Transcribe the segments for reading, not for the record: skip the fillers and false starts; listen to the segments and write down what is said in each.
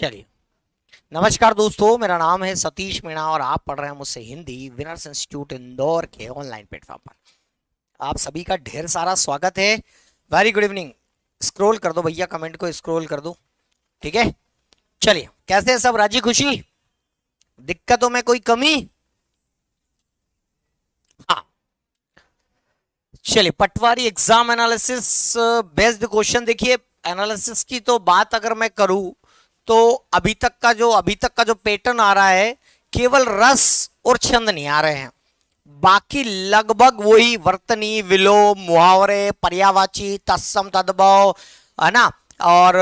चलिए। नमस्कार दोस्तों, मेरा नाम है सतीश मीणा और आप पढ़ रहे हैं मुझसे हिंदी विनर्स इंस्टीट्यूट इंदौर के ऑनलाइन प्लेटफॉर्म पर। आप सभी का ढेर सारा स्वागत है। Very good evening. स्क्रॉल कर दो भैया, कमेंट को स्क्रॉल कर दो। ठीक है, चलिए। कैसे हैं सब? राजी खुशी? दिक्कतों में कोई कमी? हाँ, चलिए। पटवारी एग्जाम एनालिसिस बेस्ड क्वेश्चन। देखिए, एनालिसिस की तो बात अगर मैं करूं तो अभी तक का जो पैटर्न आ रहा है, केवल रस और छंद नहीं आ रहे हैं। बाकी लगभग वही वर्तनी, विलोम, मुहावरे, पर्यायवाची, तत्सम, तद्भव, है ना। और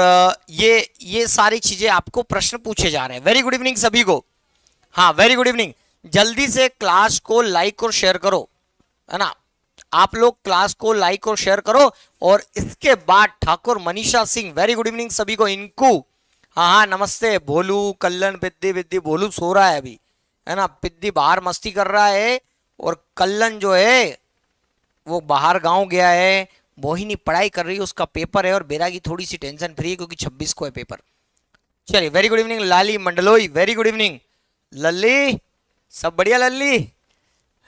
ये सारी चीजें आपको प्रश्न पूछे जा रहे हैं। वेरी गुड इवनिंग सभी को। हाँ, वेरी गुड इवनिंग। जल्दी से क्लास को लाइक और शेयर करो, है ना। आप लोग क्लास को लाइक और शेयर करो। और इसके बाद Thakur Manisha Singh, very good evening सभी को। इनको हाँ हाँ नमस्ते। भोलू, कल्लन, पिद्दी विद्दी। भोलू सो रहा है अभी, है ना। पिद्दी बाहर मस्ती कर रहा है और कल्लन जो है वो बाहर गांव गया है। मोहिनी पढ़ाई कर रही है, उसका पेपर है। और बेरा की थोड़ी सी टेंशन फ्री है क्योंकि 26 को है पेपर। चलिए, वेरी गुड इवनिंग लाली मंडलोई, वेरी गुड इवनिंग। लल्ली, सब बढ़िया लल्ली?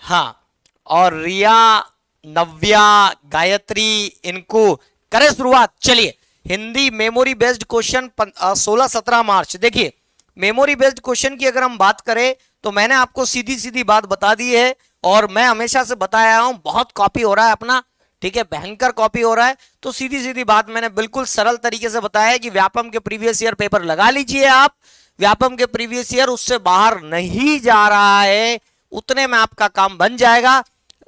हाँ। और रिया, नव्या, गायत्री, इनको करें शुरुआत। चलिए, हिंदी मेमोरी बेस्ड क्वेश्चन 16-17 मार्च। देखिए, मेमोरी बेस्ड क्वेश्चन की अगर हम बात करें तो मैंने आपको सीधी सीधी बात बता दी है। और मैं हमेशा से बताया हूं, बहुत कॉपी हो रहा है अपना, ठीक है, भयंकर कॉपी हो रहा है। तो सीधी सीधी बात मैंने बिल्कुल सरल तरीके से बताया है कि व्यापम के प्रीवियस ईयर पेपर लगा लीजिए आप। व्यापम के प्रीवियस ईयर उससे बाहर नहीं जा रहा है, उतने में आपका काम बन जाएगा।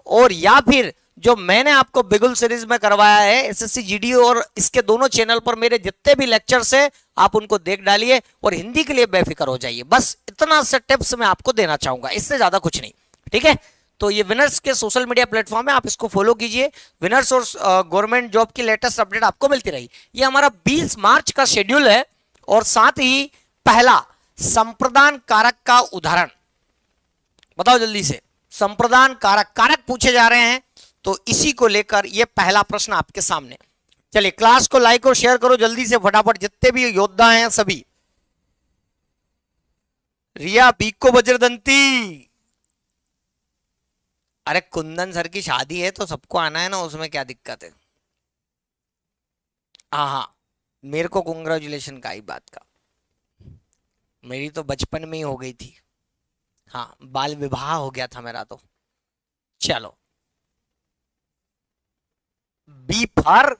और या फिर जो मैंने आपको बिगुल सीरीज में करवाया है एसएससी जीडी, और इसके दोनों चैनल पर मेरे जितने भी लेक्चर्स है आप उनको देख डालिए और हिंदी के लिए बेफिक्र हो जाइए। बस इतना से टिप्स मैं आपको देना चाहूंगा, इससे ज्यादा कुछ नहीं। ठीक है, तो ये विनर्स के सोशल मीडिया प्लेटफॉर्म है, आप इसको फॉलो कीजिए। विनर्स और गवर्नमेंट जॉब की लेटेस्ट अपडेट आपको मिलती रही। ये हमारा 20 मार्च का शेड्यूल है। और साथ ही पहला संप्रदान कारक का उदाहरण बताओ जल्दी से। संप्रदान कारक कारक पूछे जा रहे हैं, तो इसी को लेकर ये पहला प्रश्न आपके सामने। चलिए, क्लास को लाइक और शेयर करो जल्दी से फटाफट, जितने भी योद्धा हैं सभी। रिया, बीको वज्रदंती। अरे कुंदन सर की शादी है तो सबको आना है ना, उसमें क्या दिक्कत है। हाँ हाँ, मेरे को कॉन्ग्रेचुलेशन का ही बात का। मेरी तो बचपन में ही हो गई थी। हाँ, बाल विवाह हो गया था मेरा तो। चलो, बी फॉर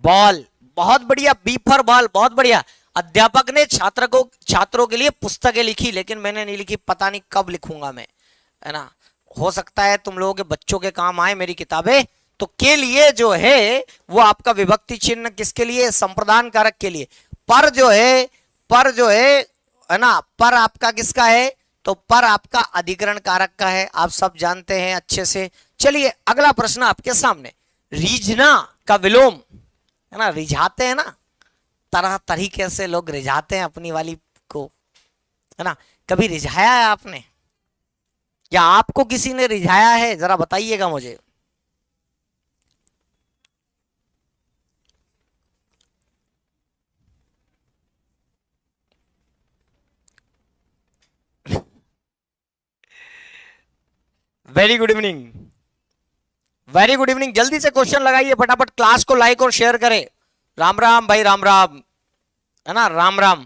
बॉल, बहुत बढ़िया। बी फॉर बॉल, बहुत बढ़िया। अध्यापक ने छात्रों के लिए पुस्तकें लिखी, लेकिन मैंने नहीं लिखी, पता नहीं कब लिखूंगा मैं, है ना। हो सकता है तुम लोगों के बच्चों के काम आए मेरी किताबें। तो के लिए जो है वो आपका विभक्ति चिन्ह किसके लिए? संप्रदान कारक के लिए। पर जो है, पर जो है ना, पर आपका किसका है? तो पर आपका अधिकरण कारक का है, आप सब जानते हैं अच्छे से। चलिए, अगला प्रश्न आपके सामने। रीझना का विलोम, है ना, रिझाते हैं ना, तरह तरीके से लोग रिझाते हैं अपनी वाली को, है ना। कभी रिझाया है आपने, या आपको किसी ने रिझाया है? जरा बताइएगा मुझे। Very good evening, very good evening. जल्दी से क्वेश्चन लगाइए फटाफट, क्लास को लाइक और शेयर करें। राम राम भाई, राम राम, है ना, राम राम।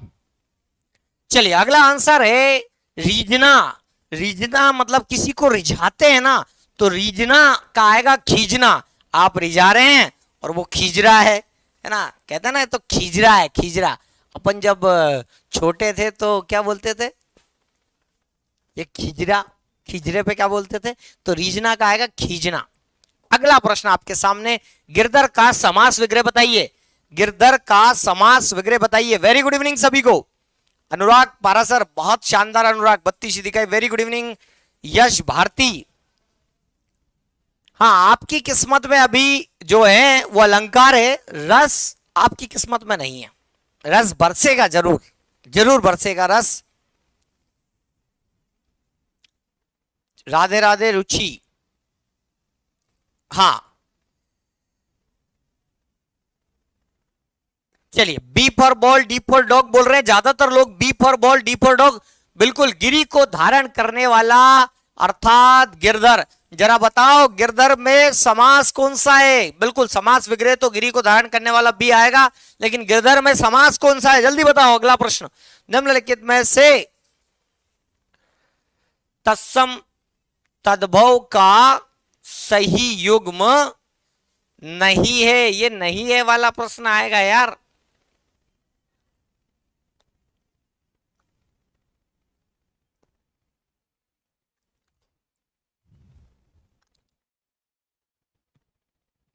चलिए, अगला आंसर है रीझना। रीझना मतलब किसी को रिझाते हैं ना, तो रीझना का आएगा खींचना। आप रिझा रहे हैं और वो खींच रहा है ना। कहते हैं ना, तो खींच रहा है, खींच रहा। अपन जब छोटे थे तो क्या बोलते थे? ये खिजरा, खिजरे पे क्या बोलते थे? तो रीझना का आएगा खींचना। अगला प्रश्न आपके सामने। गिरधर का समास विग्रह बताइए। गिरधर का समास विग्रह बताइए। वेरी गुड इवनिंग सभी को। अनुराग पारासर, बहुत शानदार अनुराग, 32 दिखाई। वेरी गुड इवनिंग यश भारती। हाँ, आपकी किस्मत में अभी जो है वो अलंकार है, रस आपकी किस्मत में नहीं है। रस बरसेगा जरूर, जरूर बरसेगा रस। राधे राधे रुचि। हाँ, चलिए, B for ball D for dog बोल रहे हैं ज्यादातर लोग, B for ball D for dog. बिल्कुल, गिरी को धारण करने वाला अर्थात गिरधर। जरा बताओ गिरधर में समास कौन सा है? बिल्कुल, समास विग्रह तो गिरी को धारण करने वाला बी आएगा, लेकिन गिरधर में समास कौन सा है? जल्दी बताओ। अगला प्रश्न, निम्नलिखित में से तत्सम तद्भव का सही युग्म नहीं है। ये नहीं है वाला प्रश्न आएगा यार।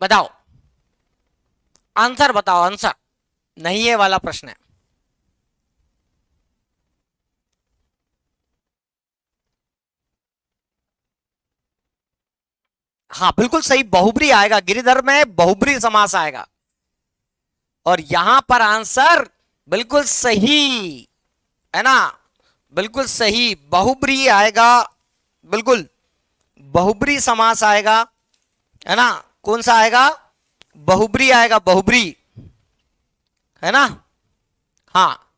बताओ, आंसर बताओ, आंसर। नहीं है वाला प्रश्न है। हाँ बिल्कुल सही, बहुब्री आएगा। गिरिधर में बहुब्री समास आएगा, और यहां पर आंसर बिल्कुल सही है ना, बिल्कुल सही, बहुब्री आएगा। बिल्कुल, बहुब्री समास आएगा, है ना। कौन सा आएगा? बहुब्री आएगा, बहुब्री, है ना। हाँ,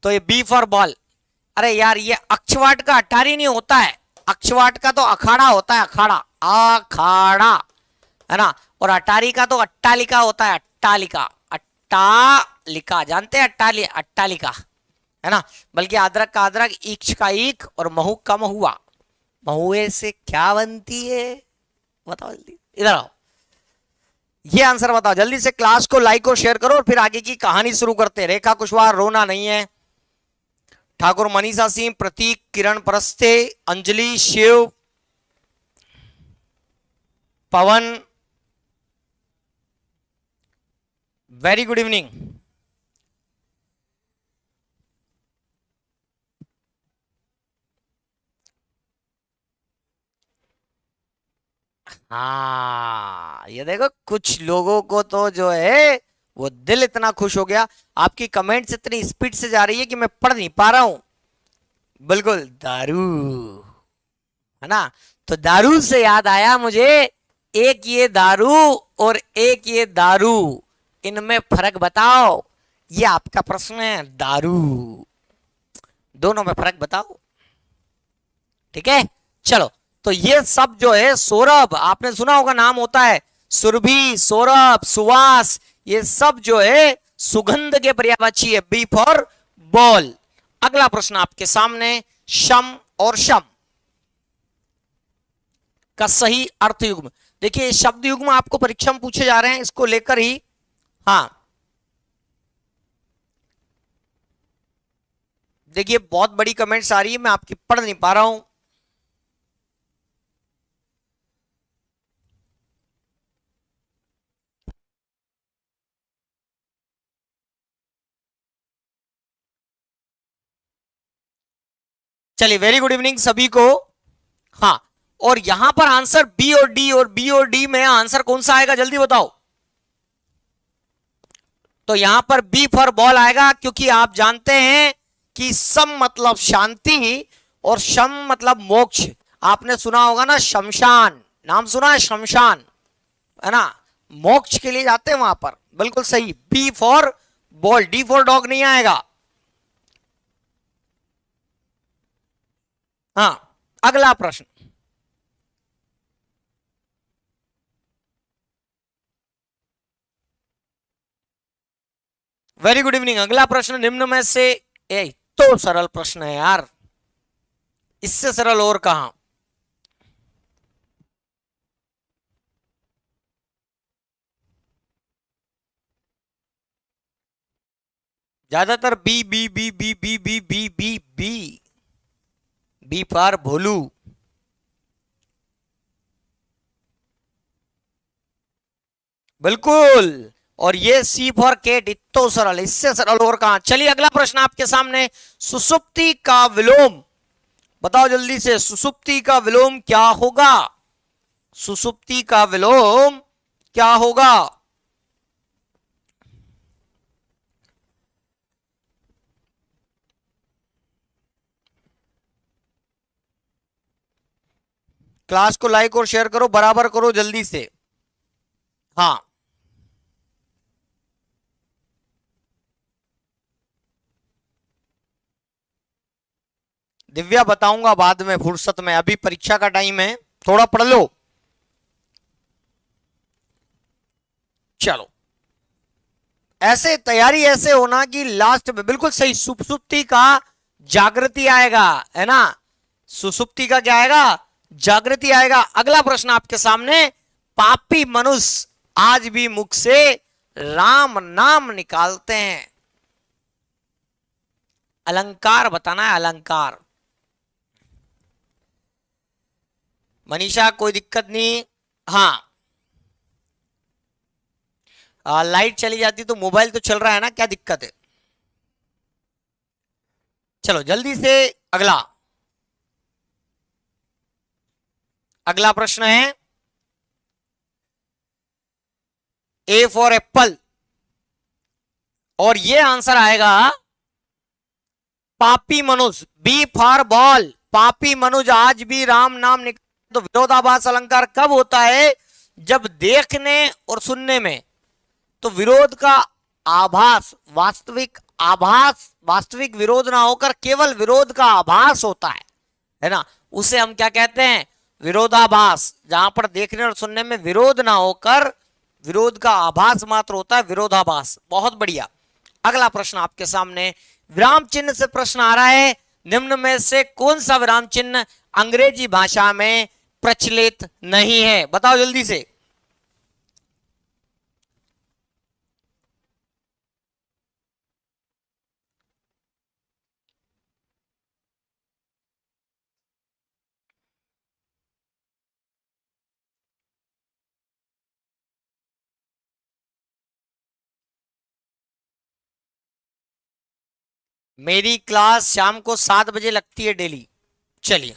तो ये बी फॉर बॉल। अरे यार, ये अक्षवाट का अटारी नहीं होता है, अक्षवाट का तो अखाड़ा होता है, अखाड़ा, अखाड़ा, है ना। और अटारी का तो अट्टालिका होता है, अट्टालिका, अट्टालिका, जानते हैं अट्टालिका, है ना। बल्कि अदरक का अदरक, ईख का ईख, और महू का महुआ। महुए से क्या बनती है? बताओ जल्दी, इधर आओ, ये आंसर बताओ जल्दी से। क्लास को लाइक और शेयर करो, और फिर आगे की कहानी शुरू करते हैं। रेखा कुशवाहा, रोना नहीं है। ठाकुर मनीषा सिंह, प्रतीक, किरण परस्ते, अंजलि, शिव, पवन, वेरी गुड इवनिंग। हाँ, ये देखो, कुछ लोगों को तो जो है वो दिल इतना खुश हो गया। आपकी कमेंट्स इतनी स्पीड से जा रही है कि मैं पढ़ नहीं पा रहा हूं। बिल्कुल, दारू, है ना। तो दारू से याद आया मुझे, एक ये दारू और एक ये दारू, इनमें फर्क बताओ। ये आपका प्रश्न है, दारू, दोनों में फर्क बताओ। ठीक है, चलो। तो ये सब जो है, सौरभ, आपने सुना होगा नाम होता है, सुरभि, सौरभ, सुवास, ये सब जो है सुगंध के पर्यायवाची है, बी फॉर बॉल। अगला प्रश्न आपके सामने, शम और शम का सही अर्थ युग्म। देखिए, शब्द युग्म आपको परीक्षा में पूछे जा रहे हैं, इसको लेकर ही। हाँ, देखिए, बहुत बड़ी कमेंट्स आ रही है, मैं आपकी पढ़ नहीं पा रहा हूं। चलिए, वेरी गुड इवनिंग सभी को। हाँ, और यहां पर आंसर बी और डी, और बी और डी में आंसर कौन सा आएगा? जल्दी बताओ। तो यहां पर बी फॉर बॉल आएगा, क्योंकि आप जानते हैं कि सम मतलब शांति और शम मतलब मोक्ष। आपने सुना होगा ना, शमशान, नाम सुना है, शमशान, है ना। मोक्ष के लिए जाते हैं वहां पर। बिल्कुल सही, B for ball, D for dog नहीं आएगा। हाँ, अगला प्रश्न, वेरी गुड इवनिंग। अगला प्रश्न, निम्न में से, तो सरल प्रश्न है यार, इससे सरल और कहां। ज्यादातर B B B B B B B B B B for Bholu. बिल्कुल, और ये सी फॉर केट, इतो सरल, इससे सरल और कहां। चलिए, अगला प्रश्न आपके सामने, सुसुप्ति का विलोम बताओ जल्दी से। सुसुप्ति का विलोम क्या होगा? सुसुप्ति का विलोम क्या होगा? क्लास को लाइक और शेयर करो, बराबर करो जल्दी से। हाँ, दिव्या बताऊंगा बाद में फुर्सत में, अभी परीक्षा का टाइम है, थोड़ा पढ़ लो। चलो, ऐसे तैयारी ऐसे होना कि लास्ट में बिल्कुल सही सुसुप्ति का जागृति आएगा, है ना। सुसुप्ति का क्या आएगा? जागृति आएगा। अगला प्रश्न आपके सामने, पापी मनुष्य आज भी मुख से राम नाम निकालते हैं। अलंकार बताना है, अलंकार। मनीषा कोई दिक्कत नहीं। हाँ, लाइट चली जाती तो मोबाइल तो चल रहा है ना, क्या दिक्कत है। चलो जल्दी से अगला, अगला प्रश्न है ए फॉर एप्पल, और ये आंसर आएगा पापी मनुष्य। बी फॉर बॉल, पापी मनुज आज भी राम नाम निकल। तो विरोधाभास अलंकार कब होता है? जब देखने और सुनने में तो विरोध का आभास, वास्तविक आभास, वास्तविक विरोध ना होकर केवल विरोध का आभास होता है ना, उसे हम क्या कहते हैं? विरोधाभास। जहां पर देखने और सुनने में विरोध ना होकर विरोध का आभास मात्र होता है, विरोधाभास। बहुत बढ़िया। अगला प्रश्न आपके सामने, विराम चिन्ह से प्रश्न आ रहा है, निम्न में से कौन सा विराम चिन्ह अंग्रेजी भाषा में प्रचलित नहीं है? बताओ जल्दी से। मेरी क्लास शाम को 7 बजे लगती है डेली। चलिए,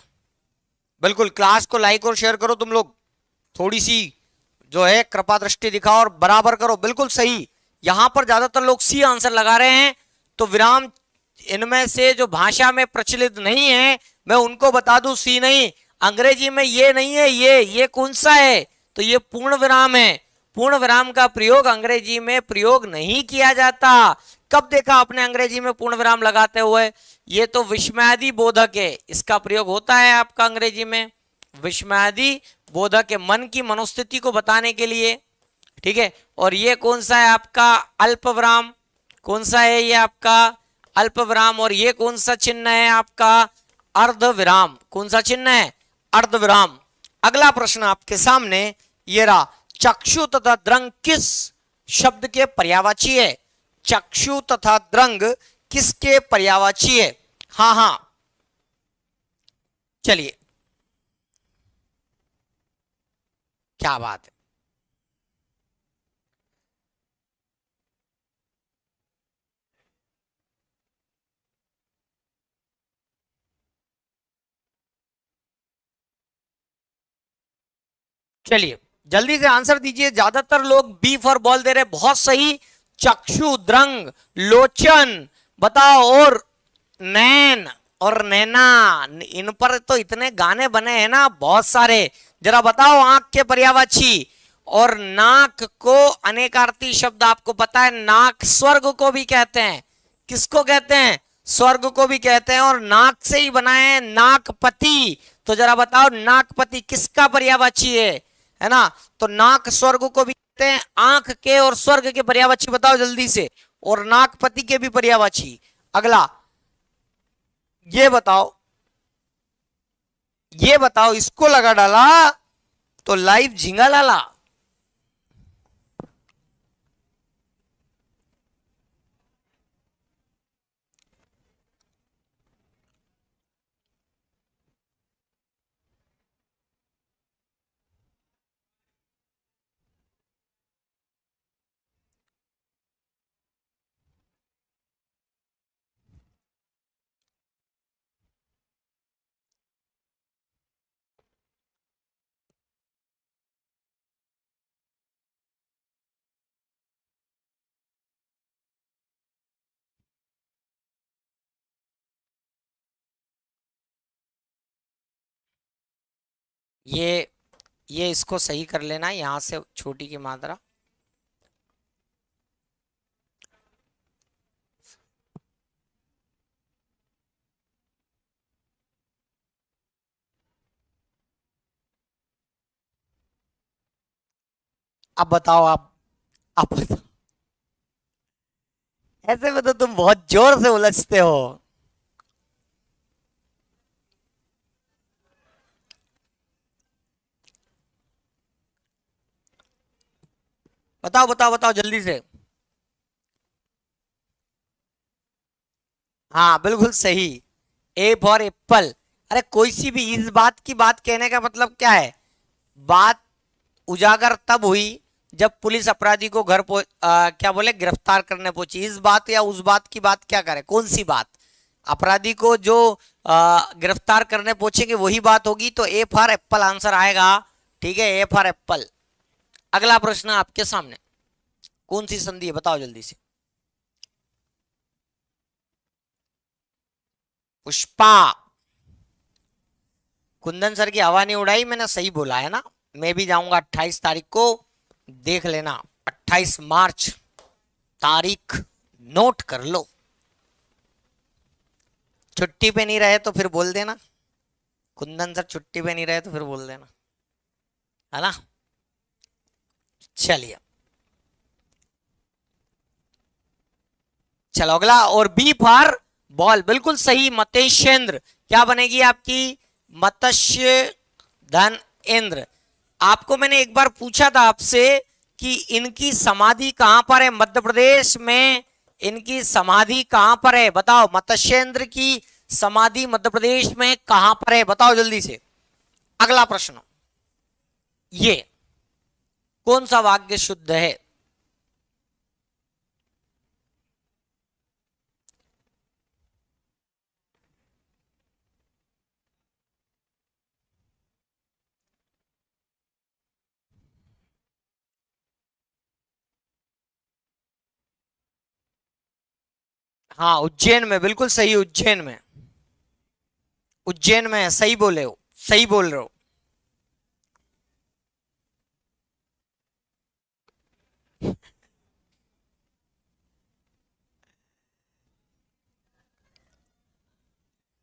बिल्कुल क्लास को लाइक और शेयर करो तुम लोग, थोड़ी सी जो है कृपा दृष्टि दिखाओ और बराबर करो। बिल्कुल सही, यहां पर ज्यादातर लोग सी आंसर लगा रहे हैं। तो विराम इनमें से जो भाषा में प्रचलित नहीं है, मैं उनको बता दूं, सी नहीं, अंग्रेजी में ये नहीं है, ये कौन सा है? तो ये पूर्ण विराम है। पूर्ण विराम का प्रयोग अंग्रेजी में प्रयोग नहीं किया जाता। कब देखा आपने अंग्रेजी में पूर्ण विराम लगाते हुए? ये तो विस्मयादि बोधक है, इसका प्रयोग होता है आपका अंग्रेजी में। विस्मयादि बोधक है, मन की मनोस्थिति को बताने के लिए, ठीक है। और ये कौन सा है आपका? अल्प विराम। कौन सा है ये आपका? अल्प विराम। और ये कौन सा चिन्ह है आपका? अर्ध विराम। कौन सा चिन्ह है? अर्ध विराम। अगला प्रश्न आपके सामने ये रहा, चक्षु तथा द्रंग किस शब्द के पर्यायवाची है? चक्षु तथा द्रंग किसके पर्यायवाची है? हाँ हाँ, चलिए, क्या बात है। चलिए जल्दी से आंसर दीजिए, ज्यादातर लोग बी फॉर बॉल दे रहे, बहुत सही। चक्षु, द्रंग, लोचन, बताओ, और नैन और नैना, इन पर तो इतने गाने बने हैं ना, बहुत सारे। जरा बताओ आंख के पर्यायवाची। और नाक को अनेकार्थी शब्द आपको पता है, नाक स्वर्ग को भी कहते हैं। किसको कहते हैं? स्वर्ग को भी कहते हैं, और नाक से ही बनाए हैं नाकपति। तो जरा बताओ नाकपति किसका पर्यायवाची है ना। तो नाक स्वर्ग को भी कहते हैं, आंख के और स्वर्ग के पर्यायवाची बताओ जल्दी से, और नाकपति के भी पर्यायवाची। अगला ये बताओ, ये बताओ, इसको लगा डाला तो लाइव झिंगा लाला। ये ये इसको सही कर लेना, यहां से छोटी की मात्रा। अब बताओ आप बताओ। ऐसे में तो तुम बहुत जोर से उलझते हो। बताओ बताओ बताओ जल्दी से। हाँ बिल्कुल सही। A for Apple. अरे कोई सी भी इस बात की बात कहने का मतलब क्या है? बात उजागर तब हुई जब पुलिस अपराधी को क्या बोले, गिरफ्तार करने पहुंची। इस बात या उस बात की बात क्या करे, कौन सी बात? अपराधी को जो गिरफ्तार करने पहुंचेंगे वही बात होगी, तो ए फॉर एप्पल आंसर आएगा। ठीक है, ए फॉर एप्पल। अगला प्रश्न आपके सामने। कौन सी संधि है, बताओ जल्दी से। पुष्पा। कुंदन सर की हवा नहीं उड़ाई, मैंने सही बोला है ना? मैं भी जाऊंगा 28 तारीख को, देख लेना। 28 मार्च, तारीख नोट कर लो। छुट्टी पे नहीं रहे तो फिर बोल देना। कुंदन सर छुट्टी पे नहीं रहे तो फिर बोल देना, है ना? चलिए, चलो अगला। और बी फॉर बॉल, बिल्कुल सही मतेशेंद्र। क्या बनेगी आपकी? मत्स्य धन इंद्र। आपको मैंने एक बार पूछा था आपसे कि इनकी समाधि कहां पर है मध्य प्रदेश में। इनकी समाधि कहां पर है बताओ? मत्स्येंद्र की समाधि मध्य प्रदेश में कहां पर है, बताओ जल्दी से। अगला प्रश्न, ये कौन सा वाक्य शुद्ध है? हाँ उज्जैन में, बिल्कुल सही, उज्जैन में। उज्जैन में है, सही बोले हो, सही बोल रहे हो।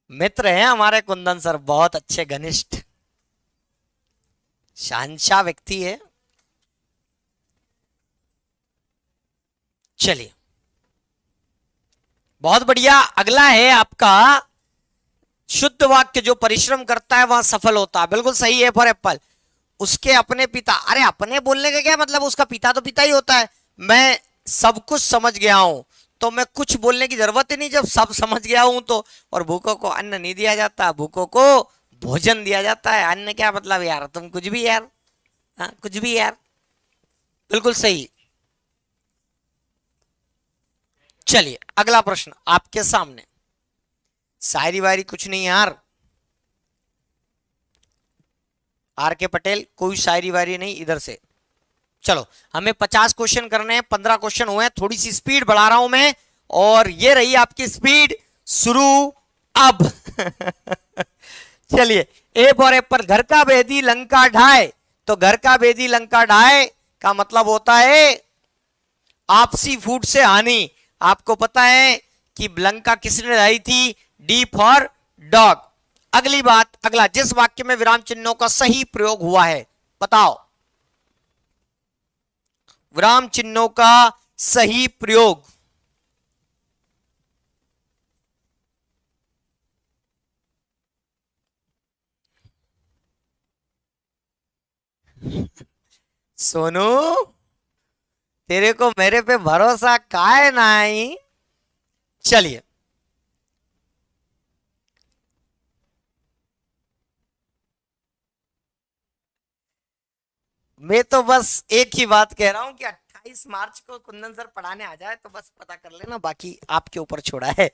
मित्र हैं हमारे कुंदन सर, बहुत अच्छे घनिष्ठ शहंशाह व्यक्ति है। चलिए, बहुत बढ़िया। अगला है आपका, शुद्ध वाक्य जो परिश्रम करता है वह सफल होता है, बिल्कुल सही है फॉर एप्पल। उसके अपने पिता, अरे अपने बोलने का क्या मतलब, उसका पिता तो पिता ही होता है। मैं सब कुछ समझ गया हूं, तो मैं कुछ बोलने की जरूरत ही नहीं जब सब समझ गया हूं तो। और भूखों को अन्न नहीं दिया जाता, भूखों को भोजन दिया जाता है। अन्न क्या मतलब यार, तुम कुछ भी यार। हाँ कुछ भी यार, बिल्कुल सही। चलिए अगला प्रश्न आपके सामने। शायरी वायरी कुछ नहीं यार। आर के पटेल, कोई शायरी वायरी नहीं इधर से। चलो, हमें 50 क्वेश्चन करने हैं, 15 क्वेश्चन हुए हैं, थोड़ी सी स्पीड बढ़ा रहा हूं मैं। और ये रही आपकी स्पीड शुरू अब। चलिए, ए फॉर एप्पल। घर का भेदी लंका ढाए, तो घर का भेदी लंका ढाए का मतलब होता है आपसी फूट से हानि। आपको पता है कि लंका किसने ढाई थी? D for dog. अगली बात, अगला, जिस वाक्य में विराम चिन्हों का सही प्रयोग हुआ है, बताओ। विराम चिन्हों का सही प्रयोग। सोनू, तेरे को मेरे पे भरोसा काहे नहीं? चलिए, मैं तो बस एक ही बात कह रहा हूं कि 28 मार्च को कुंदन सर पढ़ाने आ जाए तो बस पता कर लेना, बाकी आपके ऊपर छोड़ा है।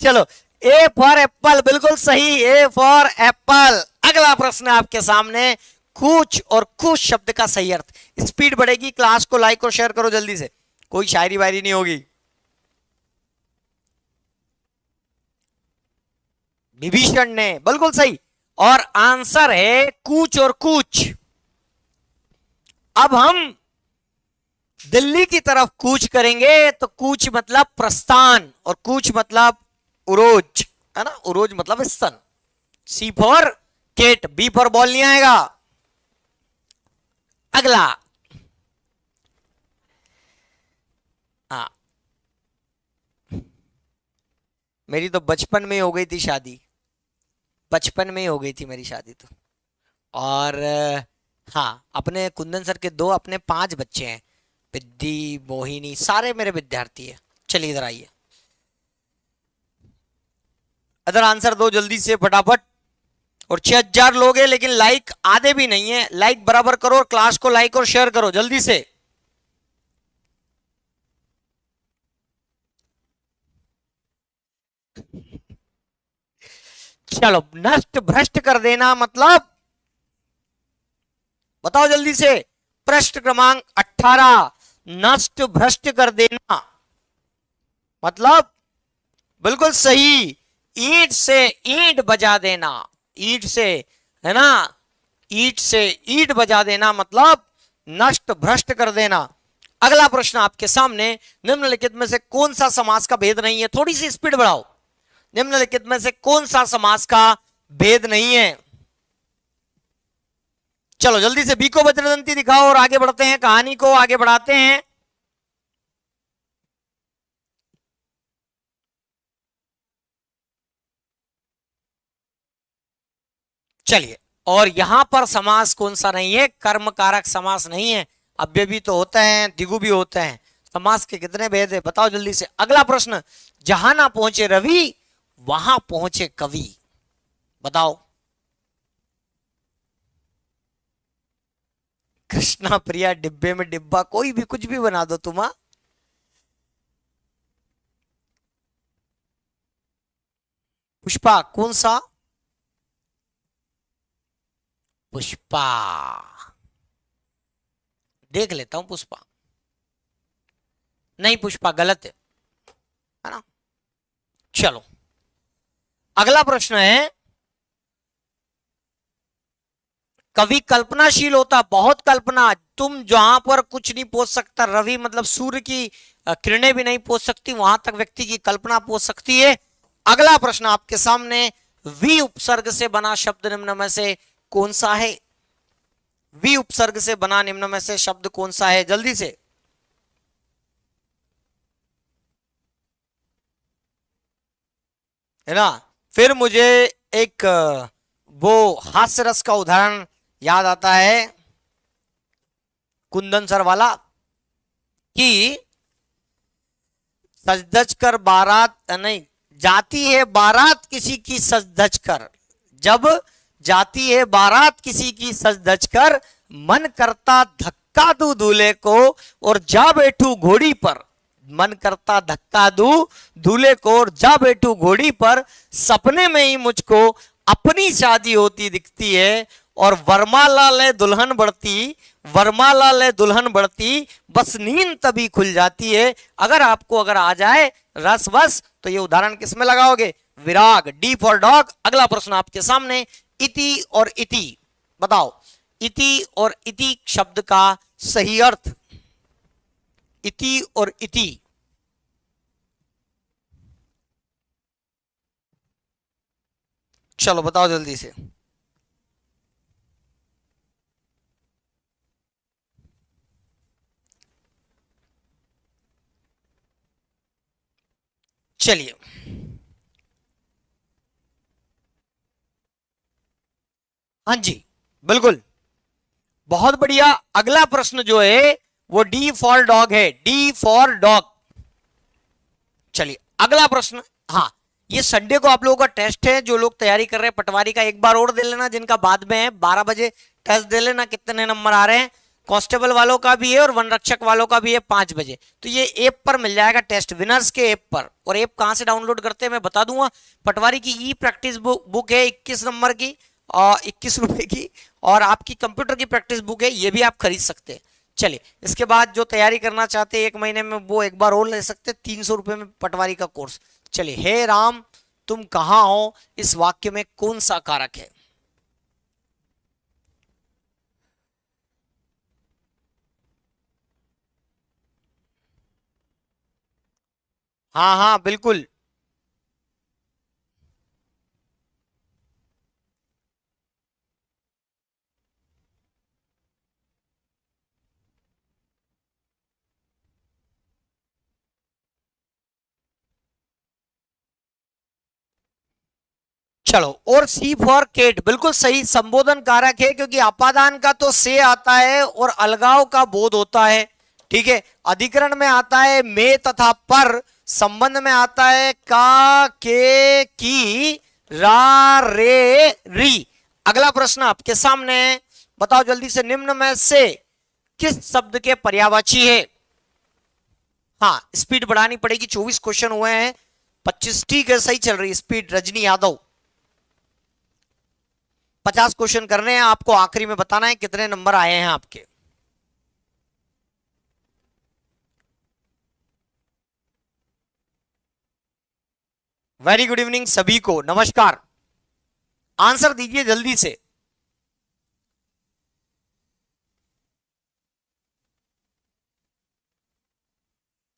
चलो, ए फॉर एप्पल, बिल्कुल सही, ए फॉर एप्पल। अगला प्रश्न आपके सामने, कूच और खुश शब्द का सही अर्थ। स्पीड बढ़ेगी, क्लास को लाइक और शेयर करो जल्दी से, कोई शायरी वायरी नहीं होगी। विभीषण ने, बिल्कुल सही। और आंसर है कूच और कूच। अब हम दिल्ली की तरफ कूच करेंगे, तो कूच मतलब प्रस्थान और कूच मतलब उरोज, है ना? उरोज मतलब स्तन। C for cat, B for ball नहीं आएगा। अगला, हाँ, मेरी तो बचपन में ही हो गई थी शादी, बचपन में ही हो गई थी मेरी शादी तो। और हाँ, अपने कुंदन सर के दो, अपने 5 बच्चे हैं, विद्धि, मोहिनी, सारे मेरे विद्यार्थी है। चलिए इधर आइए, अदर आंसर दो जल्दी से फटाफट। और 6000 लोग हैं लेकिन लाइक आधे भी नहीं है, लाइक बराबर करो और क्लास को लाइक और शेयर करो जल्दी से। चलो, नष्ट भ्रष्ट कर देना मतलब, बताओ जल्दी से। प्रश्न क्रमांक 18, नष्ट भ्रष्ट कर देना मतलब, बिल्कुल सही, ईंट से ईंट बजा देना, ईंट से, है ना, ईंट से ईंट बजा देना मतलब नष्ट भ्रष्ट कर देना। अगला प्रश्न आपके सामने, निम्नलिखित में से कौन सा समास का भेद नहीं है, थोड़ी सी स्पीड बढ़ाओ, निम्नलिखित में से कौन सा समास का भेद नहीं है। चलो जल्दी से बी को वज्रदंती दिखाओ और आगे बढ़ते हैं, कहानी को आगे बढ़ाते हैं। चलिए, और यहां पर समास कौन सा नहीं है, कर्मकारक समास नहीं है, अव्यय भी तो होता है, दिगु भी होते हैं। समास के कितने भेद है बताओ जल्दी से। अगला प्रश्न, जहां ना पहुंचे रवि वहां पहुंचे कवि, बताओ। कृष्णा प्रिया डिब्बे में डिब्बा, कोई भी कुछ भी बना दो तुम, हाँ? पुष्पा कौन सा, पुष्पा, देख लेता हूं पुष्पा, नहीं पुष्पा गलत है ना। चलो, अगला प्रश्न है, कवि कल्पनाशील होता, बहुत कल्पना, तुम जहां पर कुछ नहीं पहुंच सकता, रवि मतलब सूर्य की किरणें भी नहीं पहुंच सकती, वहां तक व्यक्ति की कल्पना पहुंच सकती है। अगला प्रश्न आपके सामने, वी उपसर्ग से बना शब्द निम्न में से कौन सा है, वी उपसर्ग से बना निम्न में से शब्द कौन सा है, जल्दी से। है ना, फिर मुझे एक वो हास्य रस का उदाहरण याद आता है, कुंदन सर वाला, कि सज धज कर बारात, नहीं, जाती है बारात किसी की सज धज कर, जब जाती है बारात किसी की सज धज कर, मन करता धक्का दूं दूल्हे को और जा बैठूं घोड़ी पर, मन करता धक्का दूं दूल्हे को और जा बैठूं घोड़ी पर, सपने में ही मुझको अपनी शादी होती दिखती है, और वरमाला ले दुल्हन बढ़ती, वरमाला ले दुल्हन बढ़ती, बस नींद तभी खुल जाती है। अगर आपको अगर आ जाए रस वस तो ये उदाहरण किसमें लगाओगे, विराग, डी फॉर डॉग। अगला प्रश्न आपके सामने, इति और इति, बताओ, इति और इति शब्द का सही अर्थ, इति और इति। चलो बताओ जल्दी से। चलिए, हाँ जी, बिल्कुल, बहुत बढ़िया। अगला प्रश्न जो है वो डी फॉर डॉग है, डी फॉर डॉग। चलिए अगला प्रश्न, हाँ, ये संडे को आप लोगों का टेस्ट है, जो लोग तैयारी कर रहे हैं पटवारी का एक बार और दे लेना, जिनका बाद में है 12 बजे टेस्ट दे लेना, कितने नंबर आ रहे हैं। कांस्टेबल वालों का भी है और वन रक्षक वालों का भी है 5 बजे। तो ये ऐप पर मिल जाएगा टेस्ट, विनर्स के ऐप पर। और ऐप कहां से डाउनलोड करते हैं मैं बता दूंगा, पटवारी की ई प्रैक्टिस बुक है 21 नंबर की और 21 रुपए की, और आपकी कंप्यूटर की प्रैक्टिस बुक है, ये भी आप खरीद सकते हैं। चलिए, इसके बाद जो तैयारी करना चाहते हैं 1 महीने में, वो एक बार और ले सकते हैं 300 रुपए में पटवारी का कोर्स। चलिए, हे राम तुम कहां हो, इस वाक्य में कौन सा कारक है। हाँ हाँ बिल्कुल, चलो, और सी फॉर केट बिल्कुल सही संबोधन कारक है, क्योंकि अपादान का तो से आता है और अलगाव का बोध होता है। ठीक है, अधिकरण में आता है में तथा पर, संबंध में आता है का, के, की, रा, रे, री। अगला प्रश्न आपके सामने है, बताओ जल्दी से, निम्न में से किस शब्द के पर्यायवाची है? हाँ, स्पीड बढ़ानी पड़ेगी, 24 क्वेश्चन हुए हैं, 25 ठीक है, सही चल रही है स्पीड। रजनी यादव, 50 क्वेश्चन करने हैं आपको, आखिरी में बताना है कितने नंबर आए हैं आपके। वेरी गुड इवनिंग सभी को, नमस्कार। आंसर दीजिए जल्दी से।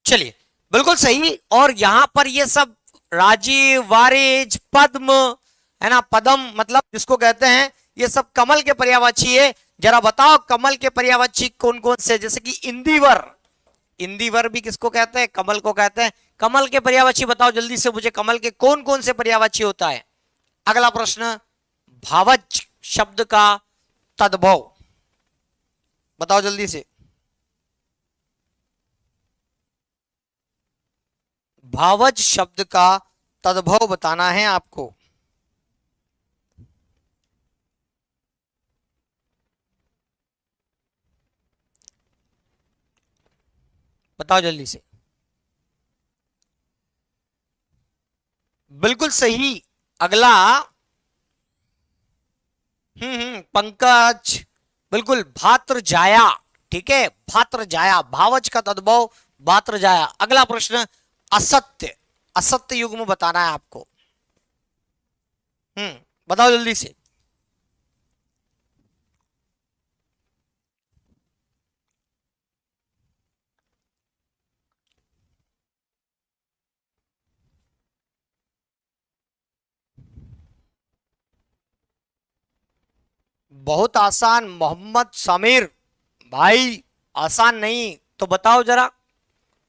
चलिए, बिल्कुल सही। और यहां पर ये सब राजीव, वारिज, पद्म है ना, पदम मतलब जिसको कहते हैं, ये सब कमल के पर्यायवाची है। जरा बताओ कमल के पर्यायवाची कौन कौन से? जैसे कि इंदिवर, इंदिवर भी किसको कहते हैं? कमल को कहते हैं। कमल के पर्यायवाची बताओ जल्दी से मुझे, कमल के कौन कौन से पर्यायवाची होता है? अगला प्रश्न, भावज शब्द का तद्भव बताओ जल्दी से। भावज शब्द का तद्भव बताना है आपको। बताओ जल्दी से। बिल्कुल सही। अगला, पंकज, बिल्कुल भात्र जाया। ठीक है, भात्र जाया, भावज का तद्भव भात्र जाया। अगला प्रश्न, असत्य, असत्य युग्म बताना है आपको। बताओ जल्दी से। बहुत आसान मोहम्मद समीर भाई, आसान नहीं तो बताओ जरा।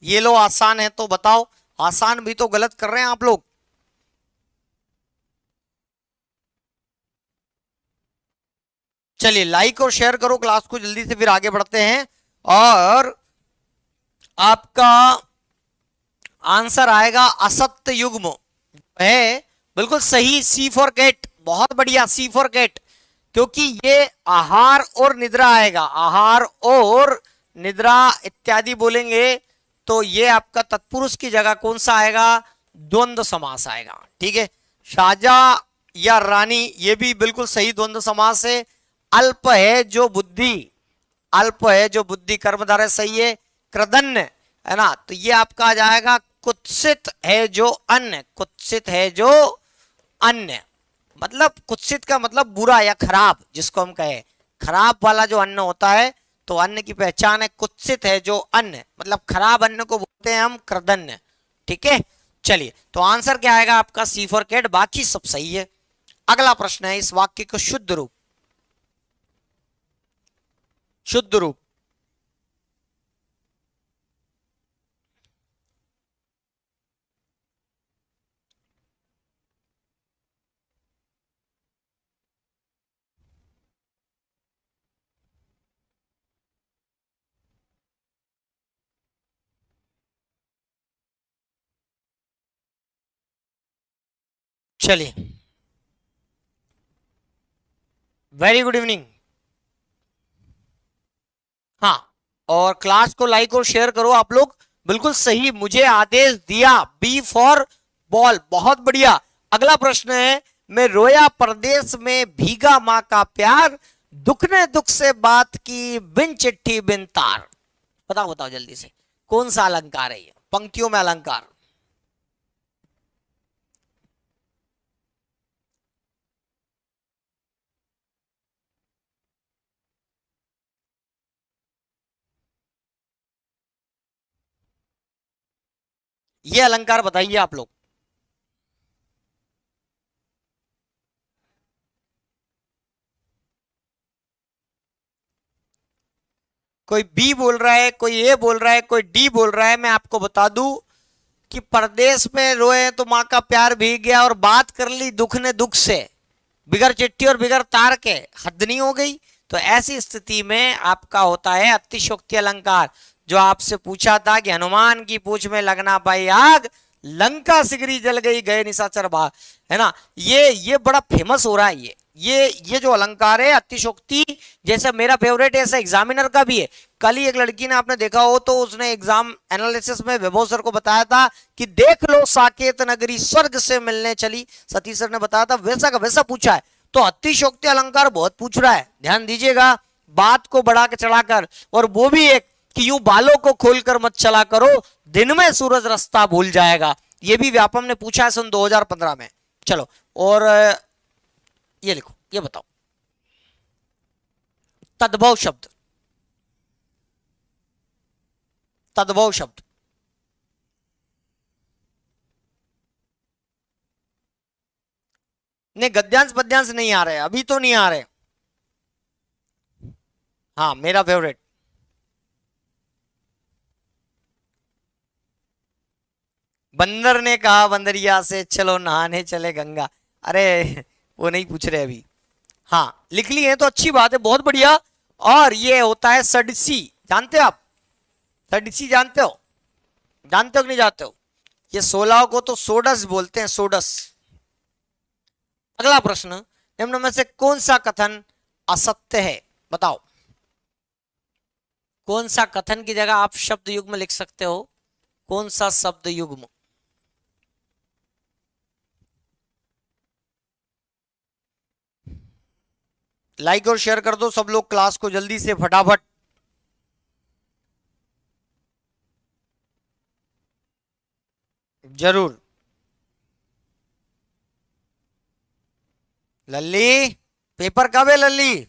ये लो आसान है तो बताओ, आसान भी तो गलत कर रहे हैं आप लोग। चलिए लाइक और शेयर करो क्लास को जल्दी से, फिर आगे बढ़ते हैं। और आपका आंसर आएगा असत्य युग्म है, बिल्कुल सही, सी फॉर कैट। बहुत बढ़िया, सी फॉर कैट, क्योंकि ये आहार और निद्रा आएगा, आहार और निद्रा इत्यादि बोलेंगे तो ये आपका तत्पुरुष की जगह कौन सा आएगा? द्वंद्व समास आएगा। ठीक है, शाहजा या रानी, ये भी बिल्कुल सही द्वंद्व समास है। अल्प है जो बुद्धि, अल्प है जो बुद्धि, कर्मधारय सही है। कृदन्य है ना, तो ये आपका आ जाएगा कुत्सित है जो अन्य, कुत्सित है जो अन्य, मतलब कुत्सित का मतलब बुरा या खराब, जिसको हम कहे खराब वाला जो अन्न होता है, तो अन्न की पहचान है कुत्सित है जो अन्न, मतलब खराब अन्न को बोलते हैं हम कृदन्य। ठीक है, चलिए तो आंसर क्या आएगा आपका? सी फॉर कैट, बाकी सब सही है। अगला प्रश्न है, इस वाक्य को शुद्ध रूप, शुद्ध रूप। चलिए, वेरी गुड इवनिंग। हाँ, और क्लास को लाइक और शेयर करो आप लोग। बिल्कुल सही, मुझे आदेश दिया, बी फॉर बॉल, बहुत बढ़िया। अगला प्रश्न है, मैं रोया परदेश में भीगा माँ का प्यार, दुख ने दुख से बात की बिन चिट्ठी बिन तार। बताओ बताओ जल्दी से, कौन सा अलंकार है ये? पंक्तियों में अलंकार। ये अलंकार बताइए आप लोग। कोई बी बोल रहा है, कोई ए बोल रहा है, कोई डी बोल रहा है। मैं आपको बता दूं कि परदेश में रोए तो माँ का प्यार भीग गया, और बात कर ली दुख ने दुख से, बिगर चिट्ठी और बिगर तार के, हद नहीं हो गई। तो ऐसी स्थिति में आपका होता है अतिशयोक्ति अलंकार। जो आपसे पूछा था कि हनुमान की पूंछ में लगना पाई आग, लंका सिगरी जल गई गए निशाचर भाग, है ना। ये बड़ा फेमस हो रहा है। ये जो अलंकार है अतिशयोक्ति, जैसे मेरा फेवरेट है ऐसा एग्जामिनर का भी है। कल ही एक लड़की ने, आपने देखा हो तो, उसने एग्जाम एनालिसिस में वैभव सर को बताया था कि देख लो साकेत नगरी स्वर्ग से मिलने चली, सतीश सर ने बताया था, वैसा का वैसा पूछा है। तो अतिशयोक्ति अलंकार बहुत पूछ रहा है, ध्यान दीजिएगा, बात को बढ़ा के चढ़ाकर। और वो भी एक कि यूं बालों को खोलकर मत चला करो, दिन में सूरज रास्ता भूल जाएगा। ये भी व्यापम ने पूछा है सन 2015 में। चलो, और ये लिखो, ये बताओ, तद्भव शब्द, तद्भव शब्द। नहीं, गद्यांश पद्यांश नहीं आ रहे, अभी तो नहीं आ रहे। हाँ, मेरा फेवरेट। बंदर ने कहा बंदरिया से, चलो नहाने चले गंगा। अरे वो नहीं पूछ रहे अभी। हाँ, लिख लिए तो अच्छी बात है, बहुत बढ़िया। और ये होता है सडसी, जानते हो आप? सडसी जानते हो? जानते हो कि नहीं जानते हो? ये 16 को तो सोडस बोलते हैं, सोडस। अगला प्रश्न, निम्न में से कौन सा कथन असत्य है? बताओ, कौन सा कथन की जगह आप शब्द युग्म लिख सकते हो? कौन सा शब्द युग्म? लाइक और शेयर कर दो सब लोग क्लास को जल्दी से, फटाफट। जरूर। लल्ली, पेपर कब है लल्ली?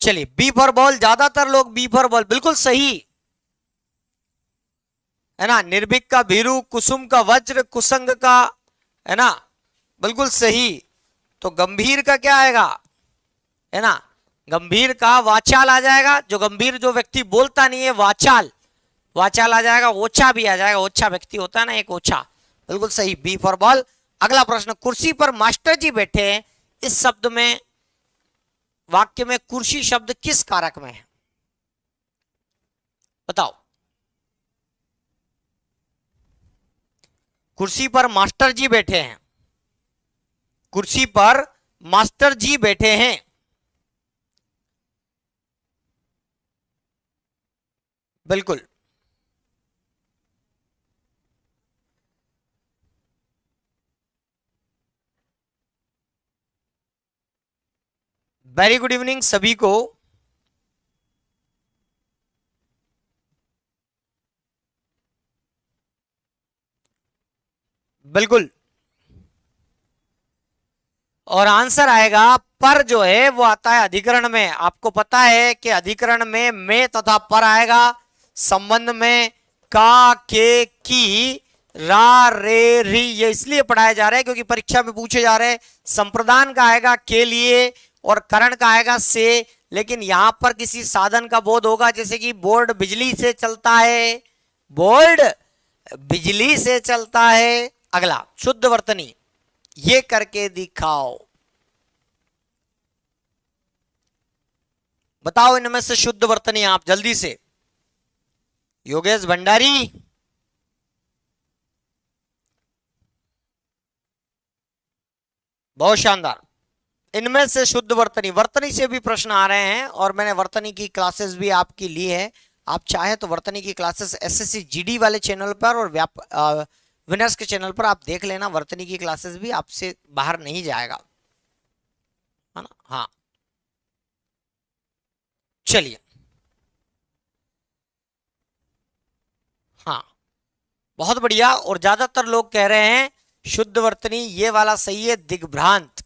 चलिए, बी फॉर बॉल, ज्यादातर लोग बी फॉर बॉल, बिल्कुल सही है ना। निर्भीक का भीरू, कुसुम का वज्र, कुसंग का, है ना, बिल्कुल सही। तो गंभीर का क्या आएगा? है ना, गंभीर का वाचाल आ जाएगा। जो गंभीर, जो व्यक्ति बोलता नहीं है, वाचाल, वाचाल आ जाएगा। ओछा भी आ जाएगा, ओछा व्यक्ति होता है ना, एक ओछा, बिल्कुल सही, बी फॉर बॉल। अगला प्रश्न, कुर्सी पर मास्टर जी बैठे हैं, इस शब्द में, वाक्य में कुर्सी शब्द किस कारक में है? बताओ। कुर्सी पर मास्टर जी बैठे हैं, कुर्सी पर मास्टर जी बैठे हैं, बिल्कुल। वेरी गुड इवनिंग सभी को। बिल्कुल, और आंसर आएगा पर, जो है वो आता है अधिकरण में। आपको पता है कि अधिकरण में तथा पर आएगा, संबंध में का, के, की, रा, रे, री। ये इसलिए पढ़ाया जा रहा है क्योंकि परीक्षा में पूछे जा रहे हैं। संप्रदान का आएगा के लिए, और करण का आएगा से। लेकिन यहां पर किसी साधन का बोध होगा, जैसे कि बोर्ड बिजली से चलता है, बोर्ड बिजली से चलता है। अगला, शुद्ध वर्तनी, ये करके दिखाओ। बताओ इनमें से शुद्ध वर्तनी आप जल्दी से। योगेश भंडारी, बहुत शानदार। इनमें से शुद्ध वर्तनी, वर्तनी से भी प्रश्न आ रहे हैं, और मैंने वर्तनी की क्लासेस भी आपकी ली है। आप चाहे तो वर्तनी की क्लासेस एसएससी जीडी वाले चैनल पर और विनर्स के चैनल पर आप देख लेना। वर्तनी की क्लासेस भी आपसे बाहर नहीं जाएगा, है ना। हाँ, चलिए। हाँ, बहुत बढ़िया। और ज्यादातर लोग कह रहे हैं शुद्ध वर्तनी, ये वाला सही है। दिग्भ्रांत,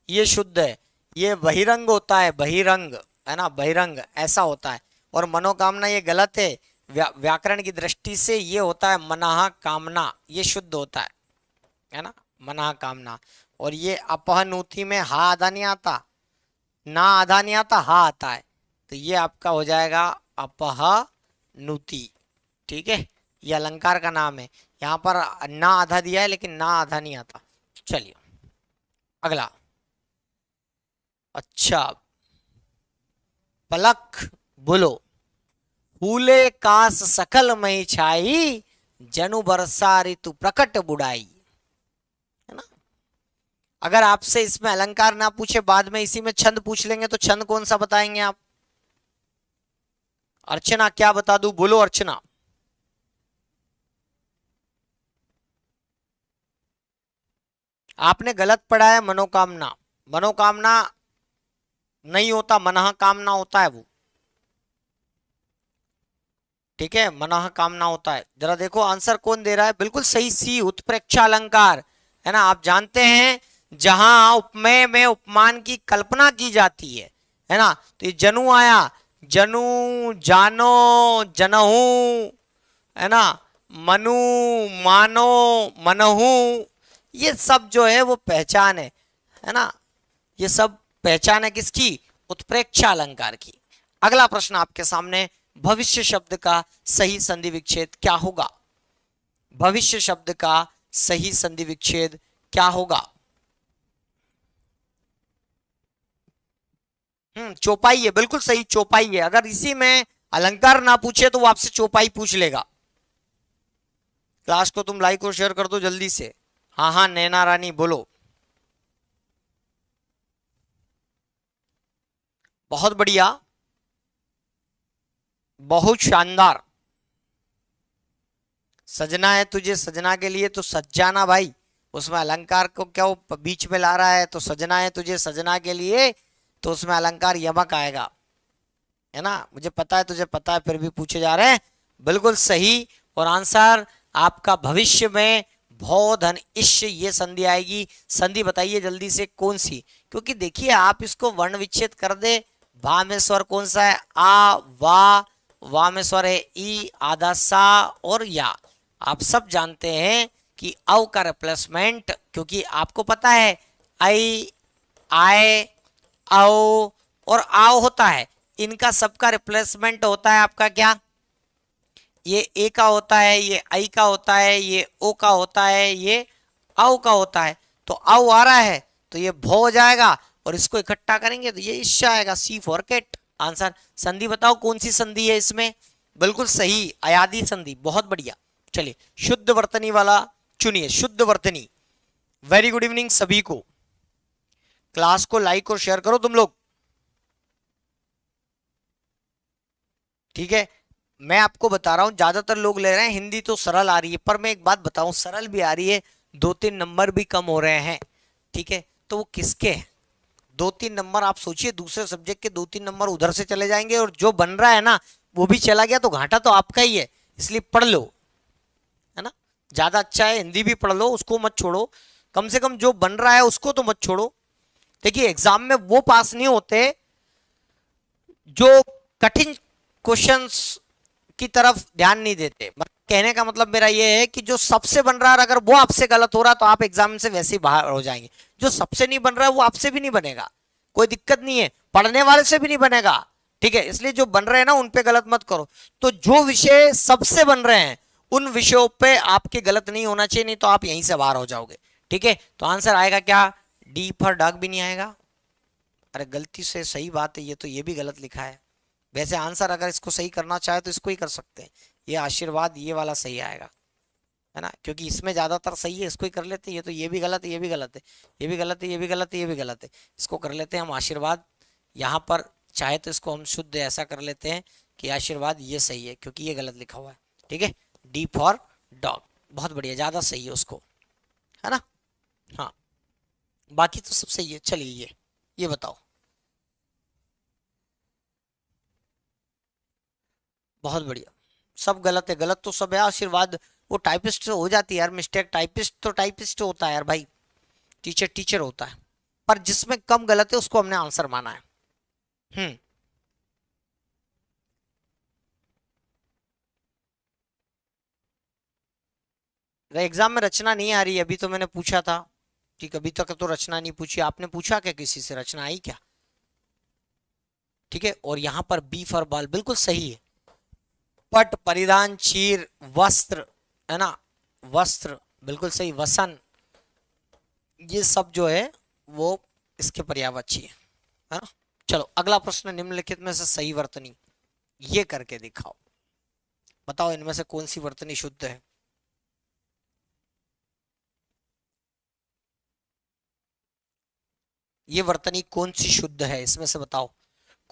ये शुद्ध है। ये बहिरंग होता है, बहिरंग, है ना, बहिरंग ऐसा होता है। और मनोकामना ये गलत है। व्याकरण की दृष्टि से ये होता है मनाह कामना, ये शुद्ध होता है ना, मनाह कामना। और ये अपहनूथी में हा आधा नहीं आता, ना आधा नहीं आता, हा आता है। तो ये आपका हो जाएगा अपहनुति। ठीक है, ये अलंकार का नाम है। यहां पर ना आधा दिया है लेकिन ना आधा नहीं आता। चलिए अगला। अच्छा, पलक बोलो। फूले कास सकल मई छाई, जनु बरसा ऋतु प्रकट बुढ़ाई। है ना। अगर आपसे इसमें अलंकार ना पूछे, बाद में इसी में छंद पूछ लेंगे, तो छंद कौन सा बताएंगे आप? अर्चना क्या बता दूं? बोलो अर्चना। आपने गलत पढ़ा है मनोकामना। मनोकामना नहीं होता, मनः कामना होता है वो। ठीक है, मनः कामना होता है। जरा देखो आंसर कौन दे रहा है। बिल्कुल सही, सी, उत्प्रेक्षा अलंकार। है ना। आप जानते हैं जहां उपमेय में उपमान की कल्पना की जाती है ना। तो ये जनु आया, जनु, जानो, जनहू, है ना, मनु, मानो, मनहू, ये सब जो है वो पहचान है ना। ये सब पहचान है किसकी? उत्प्रेक्षा अलंकार की। अगला प्रश्न आपके सामने, भविष्य शब्द का सही संधि विच्छेद क्या होगा? भविष्य शब्द का सही संधि विच्छेद क्या होगा? चौपाई है, बिल्कुल सही, चौपाई है। अगर इसी में अलंकार ना पूछे तो वो आपसे चौपाई पूछ लेगा। क्लास को तुम लाइक और शेयर कर दो जल्दी से। हाँ हाँ, नैना रानी बोलो। बहुत बढ़िया, बहुत शानदार। सजना है तुझे सजना के लिए तो सज जाना भाई। उसमें अलंकार को क्या वो बीच में ला रहा है? तो सजना है तुझे सजना के लिए, तो उसमें अलंकार यमक आएगा। है ना। मुझे पता है, तुझे पता है, फिर भी पूछे जा रहे हैं। बिल्कुल सही। और आंसर आपका भविष्य में भौ धन इश ये संधि आएगी। संधि बताइए जल्दी से कौन सी? क्योंकि देखिए आप इसको वर्ण विच्छेद कर दे। भा में स्वर कौन सा है? आ, वा में स्वर है ई, आधा सा और या। आप सब जानते हैं कि औ का रिप्लेसमेंट, क्योंकि आपको पता है आई, आए, आओ और आओ होता है, इनका सबका रिप्लेसमेंट होता है आपका क्या? ये ए का होता है, ये आई का होता है, ये ओ का होता है, ये औ का होता है। तो औ आ रहा है तो ये भो हो जाएगा, और इसको इकट्ठा करेंगे तो ये इश्शा आएगा। सी फॉर कैट। आंसर। संधि बताओ कौन सी संधि है इसमें? बिल्कुल सही, अयादी संधि। बहुत बढ़िया। चलिए शुद्ध वर्तनी वाला चुनिए, शुद्ध वर्तनी। वेरी गुड इवनिंग सभी को। क्लास को लाइक और शेयर करो तुम लोग। ठीक है, मैं आपको बता रहा हूं ज्यादातर लोग ले रहे हैं हिंदी तो सरल आ रही है, पर मैं एक बात बताऊं, सरल भी आ रही है, 2-3 नंबर भी कम हो रहे हैं। ठीक है, तो वो किसके हैं? 2-3 नंबर आप सोचिए, दूसरे सब्जेक्ट के 2-3 नंबर उधर से चले जाएंगे, और जो बन रहा है ना वो भी चला गया तो घाटा तो आपका ही है। इसलिए पढ़ लो, है ना। ज्यादा अच्छा है हिंदी भी पढ़ लो, उसको मत छोड़ो। कम से कम जो बन रहा है उसको तो मत छोड़ो। देखिए एग्जाम में वो पास नहीं होते जो कठिन क्वेश्चंस की तरफ ध्यान नहीं देते। कहने का मतलब मेरा ये है कि जो सबसे बन रहा है अगर वो आपसे गलत हो रहा है तो आप एग्जाम से वैसे ही बाहर हो जाएंगे। जो सबसे नहीं बन रहा है वो आपसे भी नहीं बनेगा, कोई दिक्कत नहीं है, पढ़ने वाले से भी नहीं बनेगा। ठीक है, इसलिए जो बन रहे हैं ना उन पे गलत मत करो। तो जो विषय सबसे बन रहे हैं उन विषयों पे आपके गलत नहीं होना चाहिए, नहीं तो आप यहीं से बाहर हो जाओगे। ठीक है, तो आंसर आएगा क्या? डी फॉर डॉग भी नहीं आएगा। अरे गलती से, सही बात है, ये तो ये भी गलत लिखा है। वैसे आंसर अगर इसको सही करना चाहे तो इसको ही कर सकते हैं, ये आशीर्वाद ये वाला सही आएगा, है ना, क्योंकि इसमें ज्यादातर सही है, इसको ही कर लेते हैं। ये तो ये भी गलत है, ये भी गलत है, ये भी गलत है, ये भी गलत है, ये भी गलत है, इसको कर लेते हैं हम आशीर्वाद। यहाँ पर चाहे तो इसको हम शुद्ध ऐसा कर लेते हैं कि आशीर्वाद ये सही है, क्योंकि ये गलत लिखा हुआ है। ठीक है, डी फॉर डॉग, बहुत बढ़िया, ज्यादा सही है उसको, है ना। हाँ, बाकी तो सब सही है। चलिए ये बताओ। बहुत बढ़िया, सब गलत है, गलत तो सब है। आशीर्वाद वो टाइपिस्ट हो जाती है यार मिस्टेक, टाइपिस्ट तो टाइपिस्ट होता है यार भाई, टीचर टीचर होता है, पर जिसमें कम गलत है उसको हमने आंसर माना है। हम्म एग्जाम में रचना नहीं आ रही है, अभी तो मैंने पूछा था कि कभी तक तो रचना नहीं पूछी। आपने पूछा क्या किसी से, रचना आई क्या? ठीक है, और यहां पर बी फॉर बॉल बिल्कुल सही है। पट, परिधान, चीर, वस्त्र, है ना, वस्त्र, बिल्कुल सही, वसन, ये सब जो है वो इसके पर्यायवाची है ना। चलो अगला प्रश्न, निम्नलिखित में से सही वर्तनी ये करके दिखाओ, बताओ इनमें से कौन सी वर्तनी शुद्ध है। ये वर्तनी कौन सी शुद्ध है, इसमें से बताओ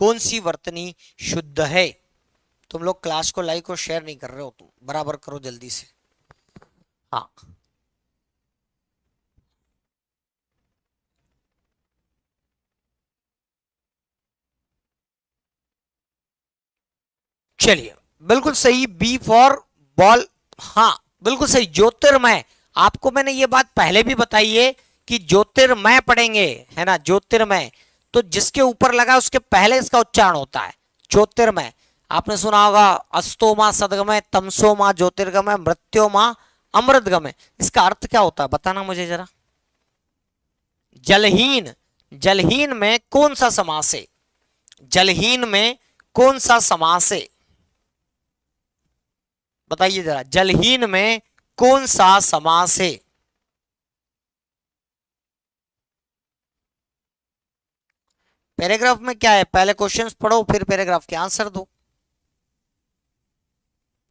कौन सी वर्तनी शुद्ध है। तुम लोग क्लास को लाइक और शेयर नहीं कर रहे हो, तुम बराबर करो जल्दी से। हाँ, चलिए बिल्कुल सही, बी फॉर बॉल। हाँ बिल्कुल सही, ज्योतिर्मय। आपको मैंने ये बात पहले भी बताई है कि ज्योतिर्मय पढ़ेंगे, है ना, ज्योतिर्मय, तो जिसके ऊपर लगा उसके पहले इसका उच्चारण होता है ज्योतिर्मय। आपने सुना होगा अस्तोमा सदगमय, तमसोमा ज्योतिर्गमय, मृत्योमा अमृतगमय। इसका अर्थ क्या होता है बताना मुझे जरा। जलहीन, जलहीन में कौन सा समास है, जलहीन में कौन सा समास है, बताइए जरा, जलहीन में कौन सा समास है। पैराग्राफ में क्या है, पहले क्वेश्चंस पढ़ो फिर पैराग्राफ के आंसर दो,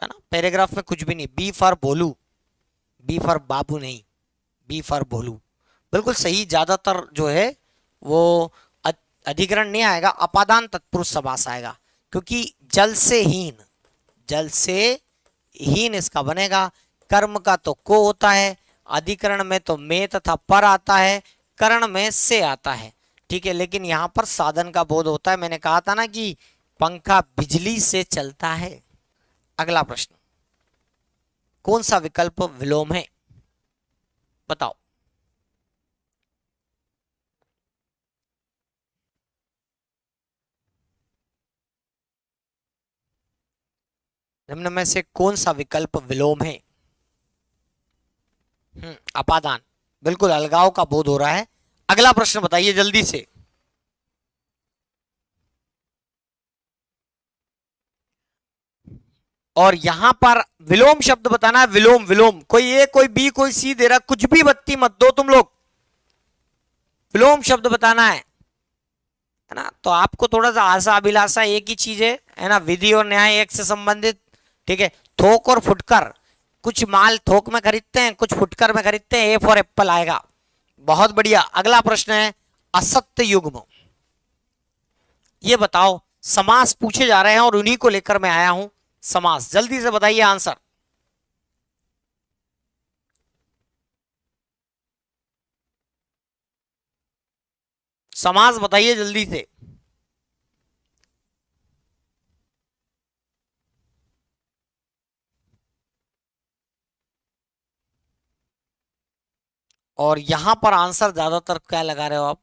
है ना। पैराग्राफ में कुछ भी नहीं, B for Bholu, B for Babu नहीं, बी फॉर भोलू, बिल्कुल सही। ज्यादातर जो है वो अधिकरण नहीं आएगा, अपादान तत्पुरुष समास आएगा, क्योंकि जल से हीन, जल से हीन इसका बनेगा। कर्म का तो को होता है, अधिकरण में तो में तथा पर आता है, करण में से आता है, ठीक है। लेकिन यहां पर साधन का बोध होता है, मैंने कहा था ना कि पंखा बिजली से चलता है। अगला प्रश्न, कौन सा विकल्प विलोम है, बताओ। निम्न में से कौन सा विकल्प विलोम है। अपादान, बिल्कुल अलगाव का बोध हो रहा है। अगला प्रश्न बताइए जल्दी से। और यहां पर विलोम शब्द बताना है, विलोम, विलोम, कोई ए कोई बी कोई सी दे रहा, कुछ भी बत्ती मत दो तुम लोग, विलोम शब्द बताना है ना। तो आपको थोड़ा सा आशा अभिलाषा एक ही चीज है ना, विधि और न्याय एक से संबंधित, ठीक है। थोक और फुटकर, कुछ माल थोक में खरीदते हैं, कुछ फुटकर में खरीदते हैं, ए फॉर एप्पल आएगा। बहुत बढ़िया। अगला प्रश्न है असत्य युग्म, ये बताओ, समास पूछे जा रहे हैं और उन्हीं को लेकर मैं आया हूं, समास, जल्दी से बताइए आंसर। समास बताइए जल्दी से। और यहां पर आंसर ज्यादातर क्या लगा रहे हो आप,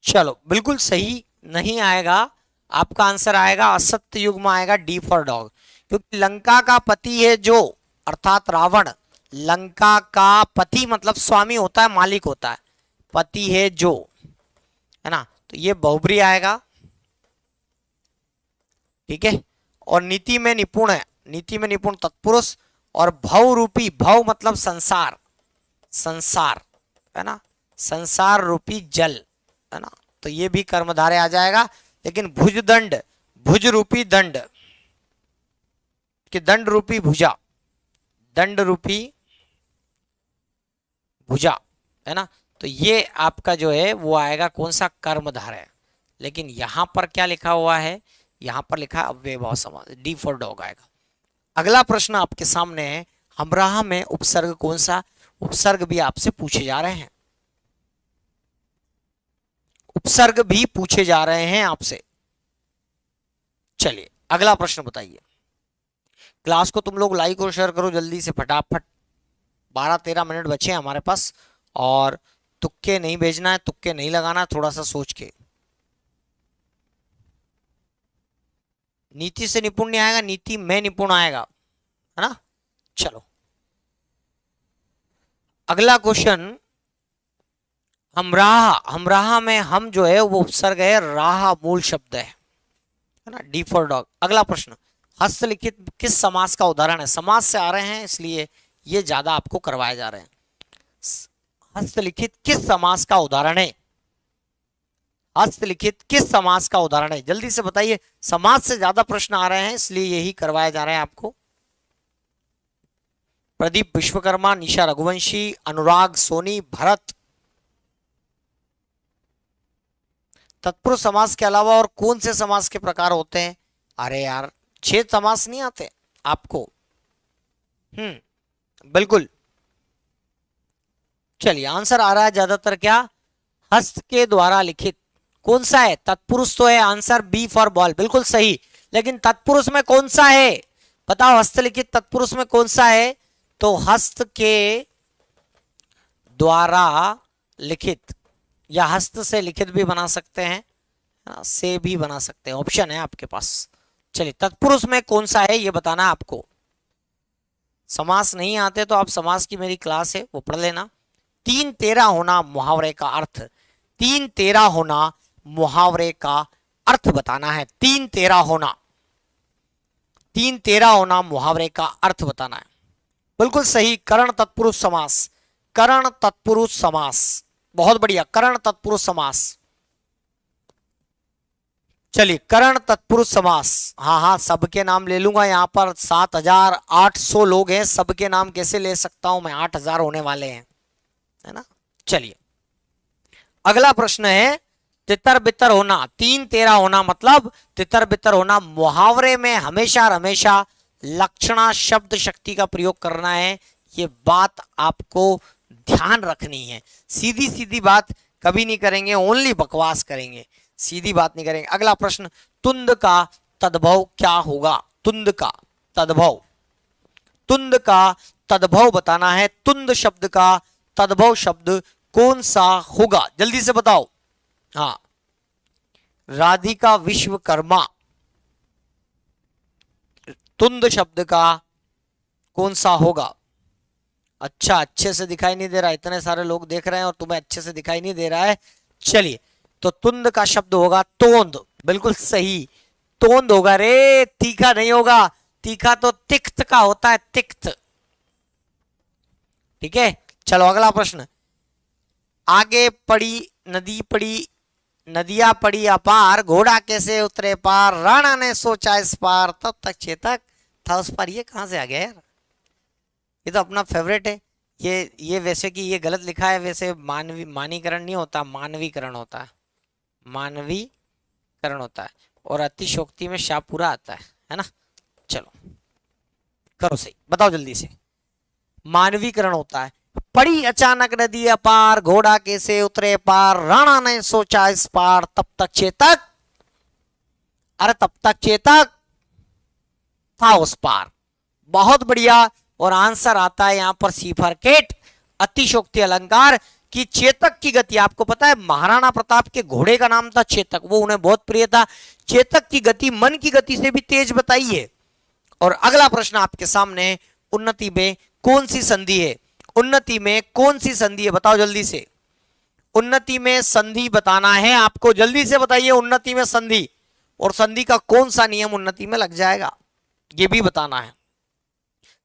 चलो बिल्कुल सही नहीं आएगा, आपका आंसर आएगा असत्य युग्म आएगा, डी फॉर डॉग। क्योंकि लंका का पति है जो, अर्थात रावण, लंका का पति मतलब स्वामी होता है, मालिक होता है, पति है जो, है ना, तो ये बहुब्री आएगा, ठीक है। और नीति में निपुण है, नीति में निपुण तत्पुरुष, और भव रूपी, भव मतलब संसार, संसार, है ना, संसार रूपी जल, है ना, तो ये भी कर्मधारय आ जाएगा। लेकिन भुजदंड, भुज रूपी दंड, कि दंड रूपी भुजा, दंड रूपी भुजा, है ना, तो ये आपका जो है वो आएगा कौन सा, कर्मधारय। लेकिन यहां पर क्या लिखा हुआ है, यहां पर लिखा है अव्ययभाव समास, डी फॉर डॉग आएगा। अगला प्रश्न आपके सामने है, हमराह में उपसर्ग कौन सा, उपसर्ग भी आपसे पूछे जा रहे हैं, उपसर्ग भी पूछे जा रहे हैं आपसे। चलिए अगला प्रश्न बताइए। क्लास को तुम लोग लाइक और शेयर करो जल्दी से फटाफट, 12-13 मिनट बचे हैं हमारे पास, और तुक्के नहीं भेजना है, तुक्के नहीं लगाना, थोड़ा सा सोच के। नीति से निपुण नहीं आएगा, नीति में निपुण आएगा, है ना। चलो अगला क्वेश्चन, हमराह, हमराह में हम जो है वो उपसर्ग है, राह मूल शब्द है ना, डी फॉर डॉग। अगला प्रश्न, हस्तलिखित किस समास का उदाहरण है? समास से आ रहे हैं इसलिए ये ज्यादा आपको करवाए जा रहे हैं। हस्तलिखित किस समास का उदाहरण है? हस्तलिखित किस समास का उदाहरण है? जल्दी से बताइए, समास से ज्यादा प्रश्न आ रहे हैं इसलिए यही करवाए जा रहे हैं आपको। प्रदीप विश्वकर्मा, निशा रघुवंशी, अनुराग सोनी, भरत। तत्पुरुष समास के अलावा और कौन से समास के प्रकार होते हैं? अरे यार 6 समास नहीं आते आपको? बिल्कुल। चलिए आंसर आ रहा है ज्यादातर क्या, हस्त के द्वारा लिखित। कौन सा है? तत्पुरुष तो है, आंसर बी फॉर बॉल, बिल्कुल सही। लेकिन तत्पुरुष में कौन सा है बताओ? हस्तलिखित तत्पुरुष में कौन सा है? तो हस्त के द्वारा लिखित, या हस्त से लिखित भी बना सकते हैं, से भी बना सकते हैं, ऑप्शन है आपके पास। चलिए तत्पुरुष में कौन सा है ये बताना है आपको। समास नहीं आते तो आप समास की मेरी क्लास है वो पढ़ लेना। 3-13 होना मुहावरे का अर्थ, 3-13 होना मुहावरे का अर्थ बताना है। 3-13 होना, 3-13 होना मुहावरे का अर्थ बताना है। बिल्कुल सही, करण तत्पुरुष समास, करण तत्पुरुष समास, बहुत बढ़िया, करण तत्पुरुष समास। चलिए करण तत्पुरुष समास, हाँ हाँ सबके नाम ले लूंगा। यहाँ पर 7,800 लोग हैं, सबके नाम कैसे ले सकता हूं मैं? 8,000 होने वाले हैं, है ना। चलिए अगला प्रश्न है, तितर बितर होना, 3-13 होना मतलब तितर बितर होना। मुहावरे में हमेशा और हमेशा लक्षणा शब्द शक्ति का प्रयोग करना है, ये बात आपको ध्यान रखनी है। सीधी सीधी बात कभी नहीं करेंगे, ओनली बकवास करेंगे, सीधी बात नहीं करेंगे। अगला प्रश्न, तुंद का तद्भव क्या होगा? तुंद का तद्भव, तुंद का तद्भव बताना है। तुंद शब्द का तद्भव शब्द कौन सा होगा? जल्दी से बताओ। हाँ, राधिका विश्वकर्मा, तुंद शब्द का कौन सा होगा? अच्छा, अच्छे से दिखाई नहीं दे रहा, इतने सारे लोग देख रहे हैं और तुम्हें अच्छे से दिखाई नहीं दे रहा है। चलिए तो तुंद का शब्द होगा तोंद, बिल्कुल सही, तोंद होगा रे, तीखा नहीं होगा। तीखा तो तिक्त का होता है, तिक्त। ठीक है, चलो अगला प्रश्न, आगे पड़ी नदी पड़ी, नदियां पड़ी अपार, घोड़ा कैसे उतरे पार, राणा ने सोचा इस पार, तब तक चेतक था उस पार। ये कहां से आ गया यार? ये तो अपना फेवरेट है। ये वैसे कि ये गलत लिखा है, वैसे मानवीकरण नहीं होता, मानवीकरण होता है, मानवीकरण होता है, और अतिशोक्ति में शाह पूरा आता है ना। चलो करो सही, बताओ जल्दी से। मानवीकरण होता है। पड़ी अचानक नदी अपार, घोड़ा कैसे उतरे पार, राणा ने सोचा इस पार, तब तक चेतक, अरे तब तक चेतक था उस पार। बहुत बढ़िया, और आंसर आता है यहां पर सी फॉर कैट, अतिशोक्ति अलंकार की। चेतक की गति आपको पता है, महाराणा प्रताप के घोड़े का नाम था चेतक, वो उन्हें बहुत प्रिय था। चेतक की गति मन की गति से भी तेज बताइए। और अगला प्रश्न आपके सामने, उन्नति में कौन सी संधि है? उन्नति में कौन सी संधि है बताओ जल्दी से। उन्नति में संधि बताना है आपको, जल्दी से बताइए। उन्नति में संधि, और संधि का कौन सा नियम उन्नति में लग जाएगा ये भी बताना है।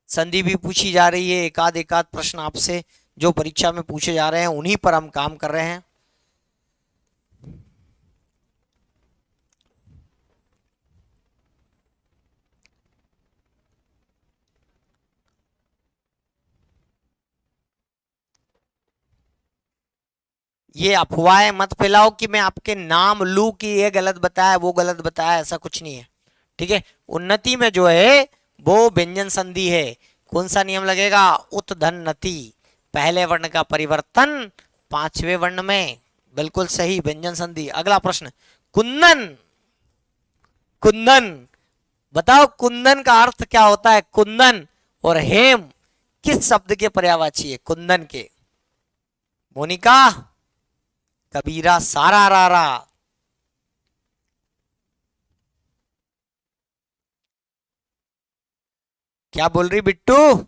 संधि भी पूछी जा रही है, एकाध प्रश्न आपसे जो परीक्षा में पूछे जा रहे हैं उन्हीं पर हम काम कर रहे हैं। ये अफवाहें मत फैलाओ कि मैं आपके नाम लू कि ये गलत बताया वो गलत बताया, ऐसा कुछ नहीं है। ठीक है, उन्नति में जो है वो व्यंजन संधि है। कौन सा नियम लगेगा? उत धन नति, पहले वर्ण का परिवर्तन 5वें वर्ण में, बिल्कुल सही, व्यंजन संधि। अगला प्रश्न, कुंदन, कुंदन बताओ, कुंदन का अर्थ क्या होता है? कुंदन और हेम किस शब्द के पर्यायवाची है? कुंदन के। मोनिका, कबीरा, सारा रारा, क्या बोल रही बिट्टू?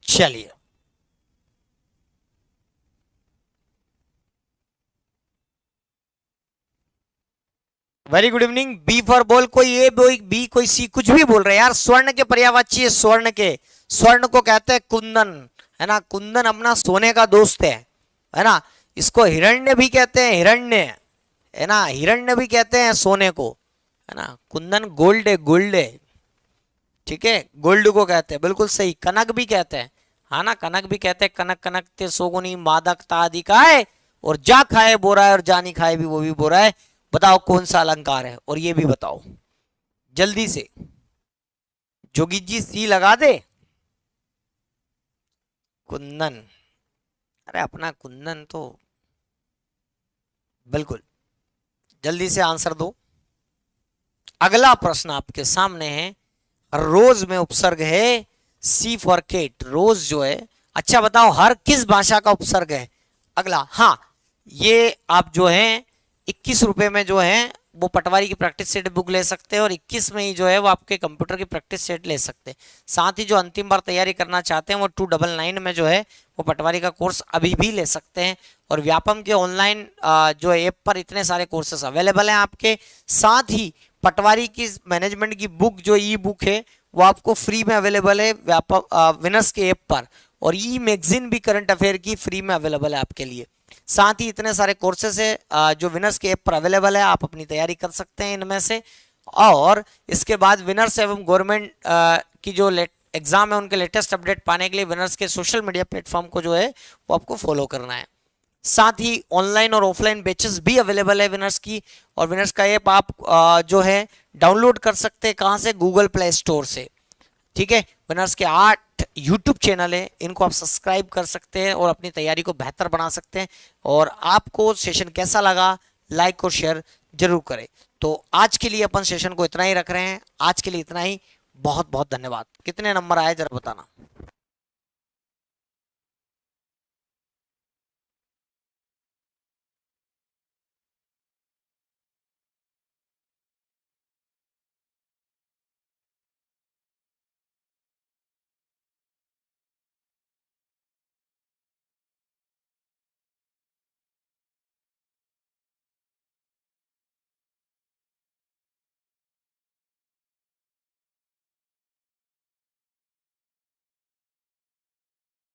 चलिए, very good evening. B for ball, कोई ए कोई बी कोई सी कुछ भी बोल रहे हैं यार। स्वर्ण के पर्यायवाची है स्वर्ण के। स्वर्ण को कहते हैं कुंदन, है ना। कुंदन अपना सोने का दोस्त है ना। इसको हिरण्य भी कहते हैं, हिरण्य, है ना। हिरण्य भी कहते हैं सोने को, है ना। कुंदन गोल्ड है, गोल्ड है, ठीक है, गोल्ड को कहते हैं, बिल्कुल सही। कनक भी कहते हैं, हाँ ना, कनक भी कहते हैं। कनक कनक ते सोगुनी मादकता आदि का है, और जा खाए बोरा है, और जा नहीं खाए भी वो भी बोरा है। बताओ कौन सा अलंकार है, और ये भी बताओ जल्दी से। जोगी जी सी लगा दे। कुंदन, अरे अपना कुंदन तो, बिल्कुल, जल्दी से आंसर दो। अगला प्रश्न आपके सामने है। रोज में उपसर्ग है सी फॉर केट, रोज जो है। अच्छा बताओ हर किस भाषा का उपसर्ग है? अगला, हाँ, ये आप जो है 21 रुपए में जो है वो पटवारी की प्रैक्टिस सेट बुक ले सकते हैं, और 21 में ही जो है वो आपके कंप्यूटर की प्रैक्टिस सेट ले सकते हैं। साथ ही जो अंतिम बार तैयारी करना चाहते हैं वो 299 में जो है वो पटवारी का कोर्स अभी भी ले सकते हैं। और व्यापम के ऑनलाइन जो ऐप पर इतने सारे कोर्सेस अवेलेबल हैं आपके। साथ ही पटवारी की मैनेजमेंट की बुक जो ई बुक है वो आपको फ्री में अवेलेबल है व्यापम विनर्स के ऐप पर, और ई मैगजीन भी करंट अफेयर की फ्री में अवेलेबल है आपके लिए। साथ ही इतने सारे कोर्सेस है जो विनर्स के ऐप पर अवेलेबल है, आप अपनी तैयारी कर सकते हैं इनमें से। और इसके बाद विनर्स एवं गवर्नमेंट की जो एग्जाम है उनके लेटेस्ट अपडेट पाने के लिए विनर्स के सोशल मीडिया प्लेटफॉर्म को जो है वो आपको फॉलो करना है। साथ ही ऑनलाइन और ऑफलाइन बैचेस भी अवेलेबल है विनर्स की, और विनर्स का ऐप आप जो है डाउनलोड कर सकते हैं, कहां से? गूगल प्ले स्टोर से, ठीक है। विनर्स के 8 यूट्यूब चैनल है, इनको आप सब्सक्राइब कर सकते हैं और अपनी तैयारी को बेहतर बना सकते हैं। और आपको सेशन कैसा लगा, लाइक और शेयर जरूर करें। तो आज के लिए अपन सेशन को इतना ही रख रहे हैं, आज के लिए इतना ही। बहुत बहुत धन्यवाद। कितने नंबर आए जरा बताना।